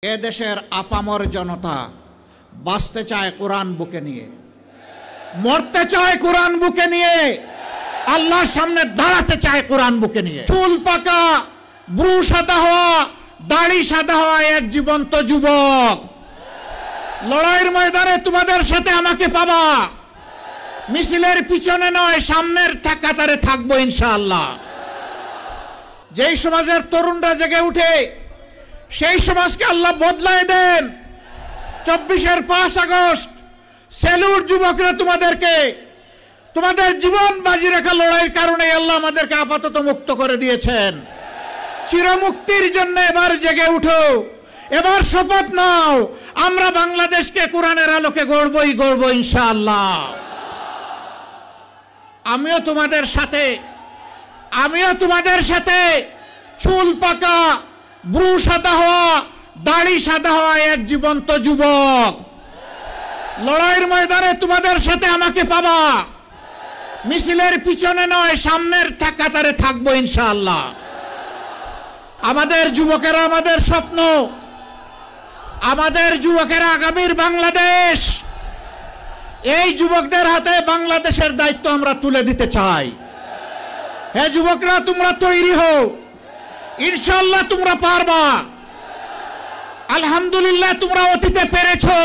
এ দেশের আপামর জনতা বাঁচতে চায় কোরআন বুকে নিয়ে, মরতে চায় কোরআন বুকে নিয়ে, আল্লাহর সামনে দাঁড়াতে চায় কোরআন বুকে নিয়ে। চুল পাকা, ব্রু সাদা হওয়া, দাড়ি সাদা হওয়া এক জীবন্ত যুবক। লড়াইয়ের ময়দানে তোমাদের সাথে আমাকে পাবা, মিছিলের পিছনে নয় সামনের কাতারে থাকবো ইনশাআল্লাহ। যেই সমাজের তরুণরা জেগে উঠে সেই সমাজকে আল্লাহ বদলায় দেন। 24-এর 5 আগস্ট সেলুট যুবকরা, তোমাদেরকে তোমাদের জীবন বাজি রাখা লড়াইয়ের কারণে আল্লাহ আমাদেরকে আপাতত মুক্ত করে দিয়েছেন। চিরমুক্তির জন্য এবার জেগে উঠো, এবার শপথ নাও, আমরা বাংলাদেশকে কোরআনের আলোকে গড়ব ইনশাআল্লাহ। আমিও তোমাদের সাথে চুল পাকা, ব্রু সাদা হওয়া, দাড়ি সাদা হওয়া এক জীবন্ত যুবক। লড়াইয়ের ময়দানে তোমাদের সাথে আমাকে পাবা, মিছিলের পিছনে নয় সামনের কাতারে থাকবো ইনশাআল্লাহ। আমাদের যুবকেরা আমাদের স্বপ্ন, আমাদের যুবকেরা আগামীর বাংলাদেশ। এই যুবকদের হাতে বাংলাদেশের দায়িত্ব আমরা তুলে দিতে চাই। হে যুবকরা, তোমরা তৈরি হও, ইনশাআল্লাহ তোমরা পারবা। আলহামদুলিল্লাহ তোমরা অতীতে পেরেছো,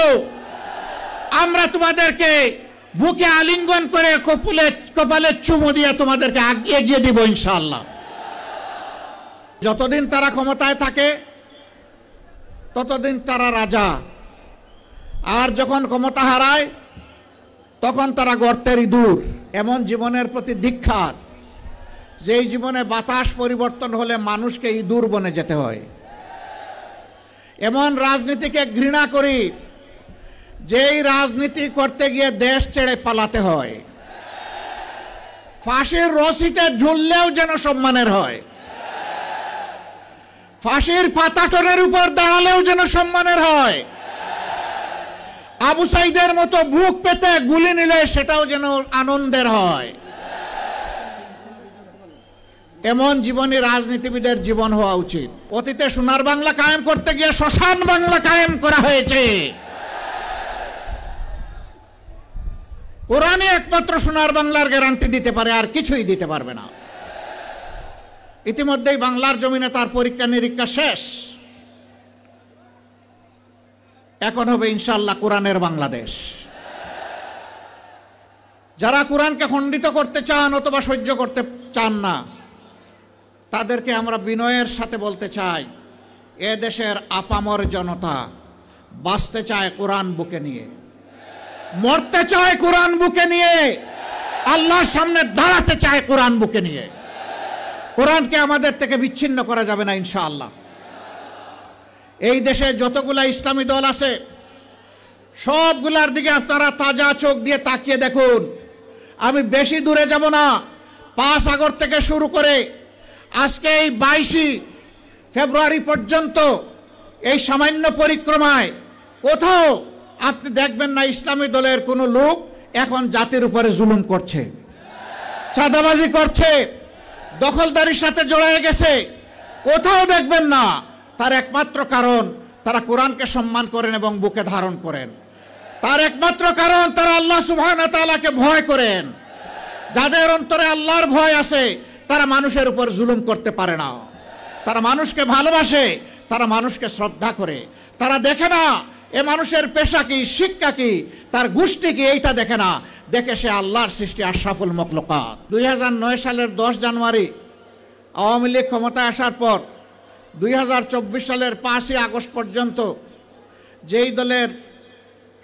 আমরা তোমাদেরকে বুকে আলিঙ্গন করে কপালে চুমু দিয়ে তোমাদেরকে এগিয়ে দিব ইনশাআল্লাহ। যতদিন তারা ক্ষমতায় থাকে ততদিন তারা রাজা, আর যখন ক্ষমতা হারায় তখন তারা গর্তের ইঁদুর। এমন জীবনের প্রতি ধিক্কার, যেই জীবনে বাতাস পরিবর্তন হলে মানুষকে ইঁদুর বনে যেতে হয়। এমন রাজনীতিকে ঘৃণা করি, যেই রাজনীতি করতে গিয়ে দেশ ছেড়ে পালাতে হয়। ফাঁসির রশিতে ঝুললেও যেন সম্মানের হয়, ফাঁসির পাতাটনের উপর দাঁড়ালেও যেন সম্মানের হয়। আবু সাইদের মতো বুক পেতে গুলি নিলে সেটাও যেন আনন্দের হয়। এমন জীবনী রাজনীতিবিদের জীবন হওয়া উচিত। অতীতে সোনার বাংলা কায়েম করতে গিয়ে শ্মশান বাংলা কায়েম করা হয়েছে। কোরআনই একমাত্র সোনার বাংলার গ্যারান্টি দিতে পারে, আর কিছুই দিতে পারবে না। ইতিমধ্যেই বাংলার জমিনে তার পরীক্ষা নিরীক্ষা শেষ। এখন হবে ইনশাআল্লাহ কোরআনের বাংলাদেশ। যারা কোরআনকে খণ্ডিত করতে চান অথবা সহ্য করতে চান না, তাদেরকে আমরা বিনয়ের সাথে বলতে চাই, এ দেশের আপামর জনতা বাঁচতে চায় কোরআন বুকে নিয়ে, মরতে চায় কোরআন বুকে নিয়ে, আল্লাহর সামনে দাঁড়াতে চায় কোরআন বুকে নিয়ে। কোরআনকে আমাদের থেকে বিচ্ছিন্ন করা যাবে না ইনশাআল্লাহ। এই দেশে যতগুলা ইসলামী দল আছে সবগুলার দিকে আপনারা তাজা চোখ দিয়ে তাকিয়ে দেখুন। আমি বেশি দূরে যাব না। 5 আগস্ট থেকে শুরু করে আজকে এই 22 ফেব্রুয়ারি পর্যন্ত এই সামান্য পরিক্রমায় কোথাও আপনি দেখবেন না ইসলামী দলের কোনো লোক এখন জাতির উপরে জুলুম করছে, চাঁদাবাজি করছে, দখলদারির সাথে জড়িয়ে গেছে। কোথাও দেখবেন না। তার একমাত্র কারণ তারা কোরআনকে সম্মান করেন এবং বুকে ধারণ করেন। তার একমাত্র কারণ তারা আল্লাহ সুবহানাহু ওয়া তাআলাকে ভয় করেন। যাদের অন্তরে আল্লাহর ভয় আছে তারা মানুষের উপর জুলুম করতে পারে না। তারা মানুষকে ভালোবাসে, তারা মানুষকে শ্রদ্ধা করে। তারা দেখে না এ মানুষের পেশা কি, শিক্ষা কি, তার গোষ্ঠী কি, এইটা দেখে না। দেখে সে আল্লাহর সৃষ্টি আশরাফুল মাখলুকাত। 2009 সালের 10 জানুয়ারি আওয়ামী লীগ ক্ষমতায় আসার পর 2024 সালের 5 আগস্ট পর্যন্ত যেই দলের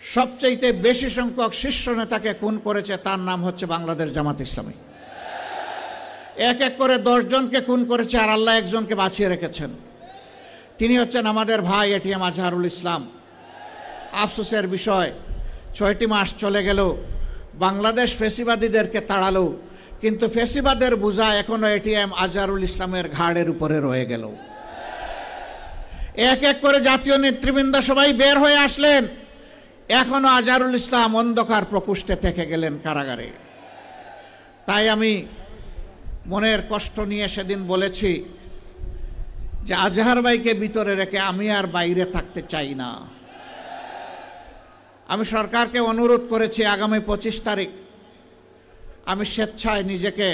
সবচেয়ে বেশি সংখ্যক শীর্ষ নেতাকে খুন করেছে তার নাম হচ্ছে বাংলাদেশ জামাত ইসলামী। এক এক করে 10 জনকে খুন করেছে, আর আল্লাহ একজনকে বাঁচিয়ে রেখেছেন। তিনি হচ্ছেন আমাদের ভাই এটিএম আজহারুল ইসলাম। আফসোসের বিষয়, 6টি মাস চলে গেল, বাংলাদেশ ফেসিবাদীদেরকে তাড়ালো, কিন্তু ফেসিবাদের বোঝা এখনো এটিএম আজহারুল ইসলামের ঘাড়ের উপরে রয়ে গেল। এক এক করে জাতীয় নেতৃবৃন্দ সবাই বের হয়ে আসলেন, এখনো আজহারুল ইসলাম অন্ধকার প্রকোষ্ঠে থেকে গেলেন কারাগারে। তাই আমি মনের কষ্ট নিয়ে সেদিন বলেছি যে আজহার ভাইকে ভিতরে রেখে আমি আর বাইরে থাকতে চাই না। আমি সরকারকে অনুরোধ করেছি আগামী 25 তারিখ আমি স্বেচ্ছায় নিজেকে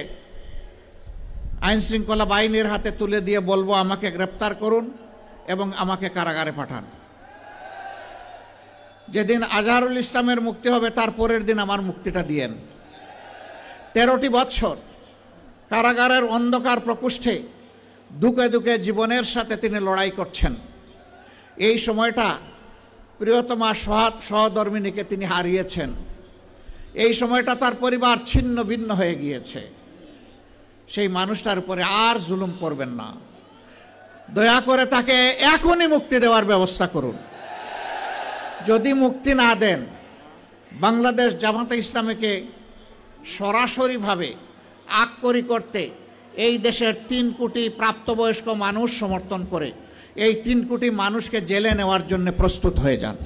আইন শৃঙ্খলা বাহিনীর হাতে তুলে দিয়ে বলবো আমাকে গ্রেপ্তার করুন এবং আমাকে কারাগারে পাঠান। যেদিন আজহারুল ইসলামের মুক্তি হবে তার পরের দিন আমার মুক্তিটা দিয়েন। 13টি বৎসর কারাগারের অন্ধকার প্রকোষ্ঠে দুকে দুকে জীবনের সাথে তিনি লড়াই করছেন। এই সময়টা প্রিয়তমা সহধর্মিণীকে তিনি হারিয়েছেন। এই সময়টা তার পরিবার ছিন্ন ভিন্ন হয়ে গিয়েছে। সেই মানুষটার উপরে আর জুলুম করবেন না। দয়া করে তাকে এখনই মুক্তি দেওয়ার ব্যবস্থা করুন। যদি মুক্তি না দেন, বাংলাদেশ জামাতে ইসলামীকে সরাসরিভাবে আককরি করতে এই দেশের 3 কোটি প্রাপ্তবয়স্ক মানুষ সমর্থন করে এই 3 কোটি মানুষকে জেলে নেওয়ার জন্য প্রস্তুত হয়ে যান।